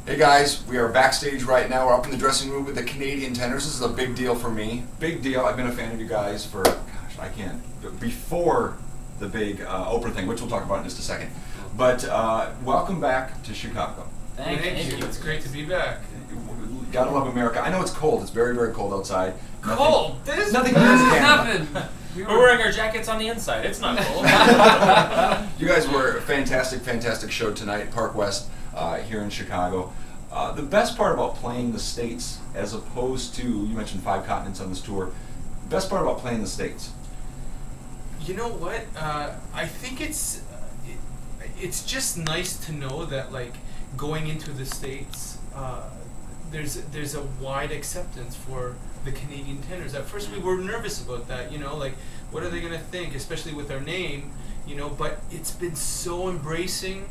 Hey guys, we are backstage right now. We're up in the dressing room with the Canadian Tenors. This is a big deal for me. Big deal. I've been a fan of you guys for, gosh, I can't, before the big Oprah thing, which we'll talk about in just a second. But welcome back to Chicago. Thank you. It's great to be back. Gotta love America. I know it's cold. It's very, very cold outside. Cold? Nothing Canada. Nothing. We're wearing our jackets on the inside. It's not cold. You guys were a fantastic, fantastic show tonight, Park West, here in Chicago. The best part about playing the States, as opposed to, you mentioned 5 continents on this tour, the best part about playing the States? You know what? I think it's just nice to know that, like, going into the States, there's a wide acceptance for the Canadian Tenors. At first we were nervous about that, you know, like, what are they going to think, especially with our name, you know, but it's been so embracing,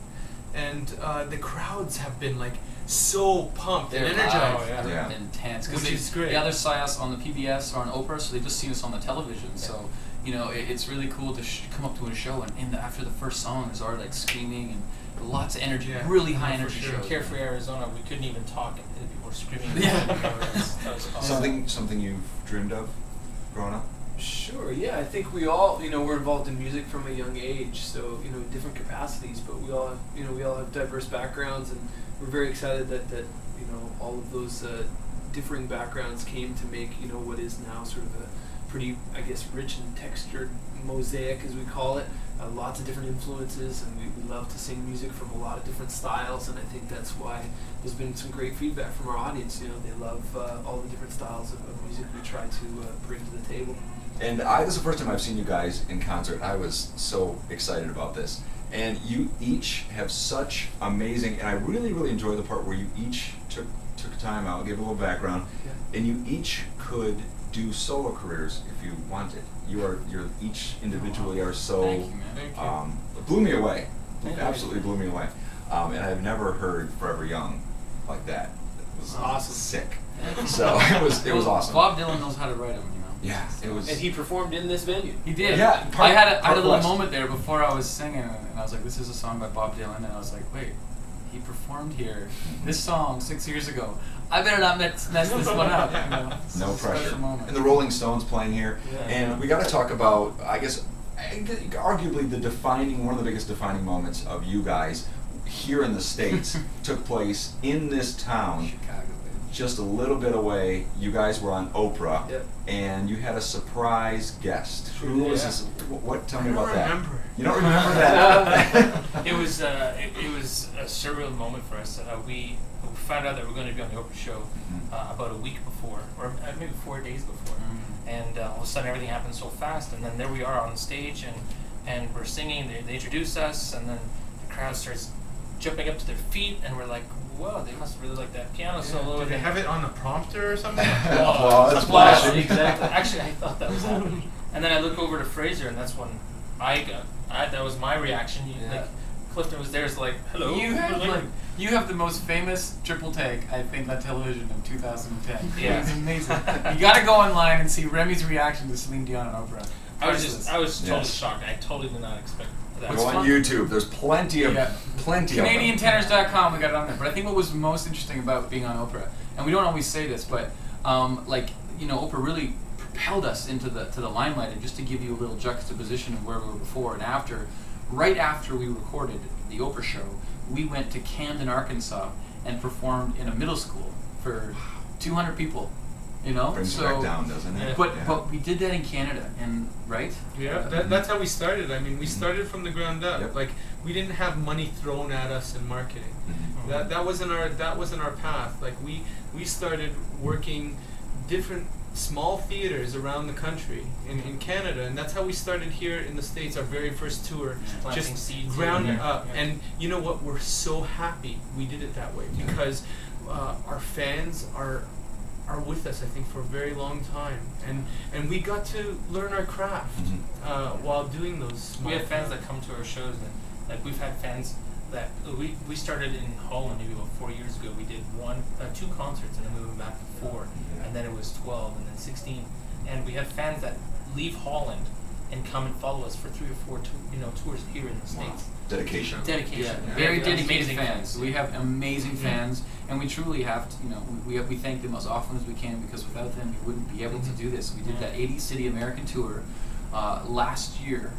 and the crowds have been, like, so pumped and energized. They're intense. Which is great. The others saw us on the PBS or on Oprah, so they've just seen us on the television. Yeah. So, you know, it's really cool to come up to a show and after the first song, there's already like screaming and lots of energy, really high energy show. Carefree, Arizona, we couldn't even talk. People were screaming. That was awesome. Something you've dreamed of growing up? Sure, yeah. I think we all, you know, we're involved in music from a young age, so, you know, different capacities, but we all have diverse backgrounds, and we're very excited that you know, all of those differing backgrounds came to make, you know, what is now sort of a pretty, I guess, rich and textured mosaic, as we call it. Lots of different influences, and we love to sing music from a lot of different styles, and I think that's why there's been some great feedback from our audience. You know, they love all the different styles of music we try to bring to the table. And this is the first time I've seen you guys in concert. I was so excited about this. And you each have such amazing, and I really, really enjoy the part where you each took time out, gave a little background, and you each could do solo careers if you wanted. You're each individually are so. Thank you, man. Thank you. Blew me away. Absolutely blew me away. And I've never heard Forever Young like that. It was awesome. Sick. So it was awesome. Bob Dylan knows how to write them, you know. Yeah, it was. And he performed in this venue. He did. Yeah, I had a little moment there before I was singing, and I was like, "This is a song by Bob Dylan," and I was like, "Wait, he performed here this song 6 years ago. I better not mess this one up." You know? No pressure. And the Rolling Stones playing here, and we got to talk about, I guess, arguably one of the biggest defining moments of you guys here in the States took place in this town. Chicago. Just a little bit away. You guys were on Oprah, and you had a surprise guest. Who was this? What? Tell me about that. You don't remember that? It was a surreal moment for us. We found out that we were going to be on the Oprah show about a week before, or maybe 4 days before, and all of a sudden everything happened so fast. And then there we are on stage, and we're singing. They introduce us, and then the crowd starts jumping up to their feet, and we're like, whoa, they must really like that piano solo. Did they have it on the prompter or something? Applause, flashing. Exactly. Actually, I thought that was happening. And then I look over to Fraser, and that's when that was my reaction. Like, Clifton was there, it's like, hello. You have the most famous triple take, I think, on television in 2010. Yeah. It's amazing. You got to go online and see Remy's reaction to Celine Dion and Oprah. I was totally shocked. I totally did not expect that. Go on YouTube. There's plenty of them. CanadianTenors.com, we got it on there. But I think what was most interesting about being on Oprah, and we don't always say this, but like, you know, Oprah really propelled us into the limelight. And just to give you a little juxtaposition of where we were before and after, right after we recorded the Oprah show, we went to Camden, Arkansas, and performed in a middle school for 200 people. You know, brings it back down, doesn't it? But we did that in Canada, and right? Yeah, that's how we started. I mean, we started from the ground up. Like, we didn't have money thrown at us in marketing. That wasn't our path. Like, we started working different small theaters around the country in Canada, and that's how we started here in the States. Our very first tour, just ground up. And you know what? We're so happy we did it that way, because our fans are with us, I think, for a very long time, and we got to learn our craft while doing those. We have fans that come to our shows, and like we've had fans that we started in Holland maybe about 4 years ago. We did 2 concerts, and then we went back to 4, and then it was 12, and then 16, and we have fans that leave Holland and come and follow us for 3 or 4 tours here in the States. Dedication. Yeah. Very dedicated fans. We have amazing fans, And we truly have to, we thank them as often as we can, because without them we wouldn't be able to do this. We did that 80-city American tour last year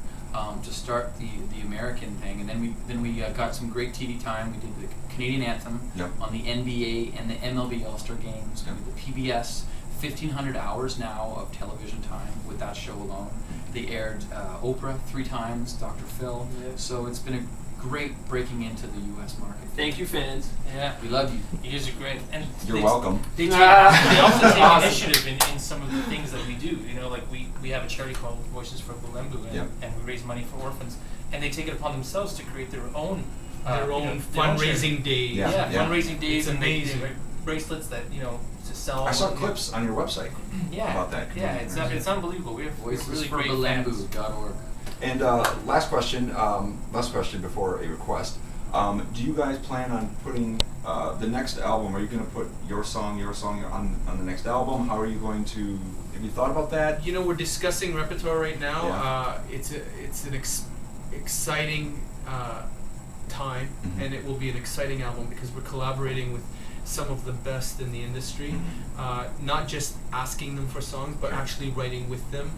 to start the American thing, and then we got some great TV time. We did the Canadian Anthem on the NBA and the MLB All-Star Games. We did the PBS 1,500 hours now of television time with that show alone. They aired Oprah 3 times, Dr. Phil. So it's been a great breaking into the U.S. market. Thank you, fans. Yeah, we love you. You guys are great, and you're welcome. They also take initiative in some of the things that we do. Like we have a charity called Voices for Bulembu, and we raise money for orphans, and they take it upon themselves to create their own fundraising days. Fundraising days. It's and amazing. They bracelets that to sell. I saw clips on your website about that. Yeah, it's unbelievable. We have really great fans. Voicesforbulembu.org. And last question before a request. Do you guys plan on putting the next album? Are you going to put your song on the next album? How are you going to? Have you thought about that? We're discussing repertoire right now. It's an exciting time, and it will be an exciting album because we're collaborating with some of the best in the industry, not just asking them for songs, but actually writing with them.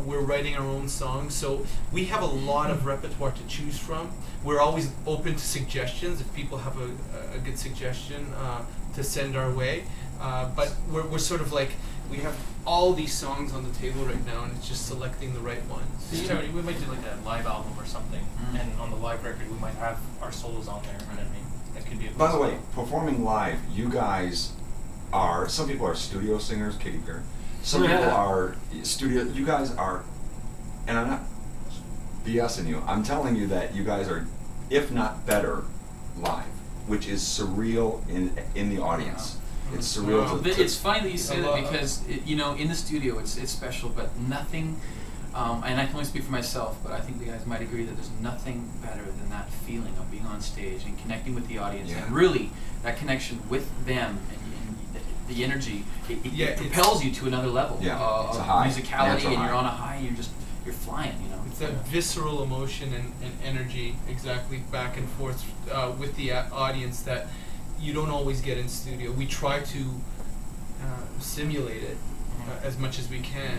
We're writing our own songs, so we have a lot of repertoire to choose from. We're always open to suggestions if people have a good suggestion to send our way. But we're sort of like, we have all these songs on the table right now, and it's just selecting the right ones. We might do like a live album or something, and on the live record we might have our solos on there. I mean, that could be. By the way, performing live, you guys are. Some people are studio singers, Katy Perry. Some people are studio. You guys are, and I'm not BSing you. I'm telling you that you guys are, if not better, live, which is surreal in the audience. It's surreal. It's funny that you say that because in the studio it's special, but nothing. And I can only speak for myself, but I think the guys might agree that there's nothing better than that feeling of being on stage and connecting with the audience, and really that connection with them and the energy. It propels you to another level of musicality, and you're on a high. And you're flying. It's that visceral emotion and energy, exactly, back and forth with the audience that you don't always get in studio. We try to simulate it as much as we can.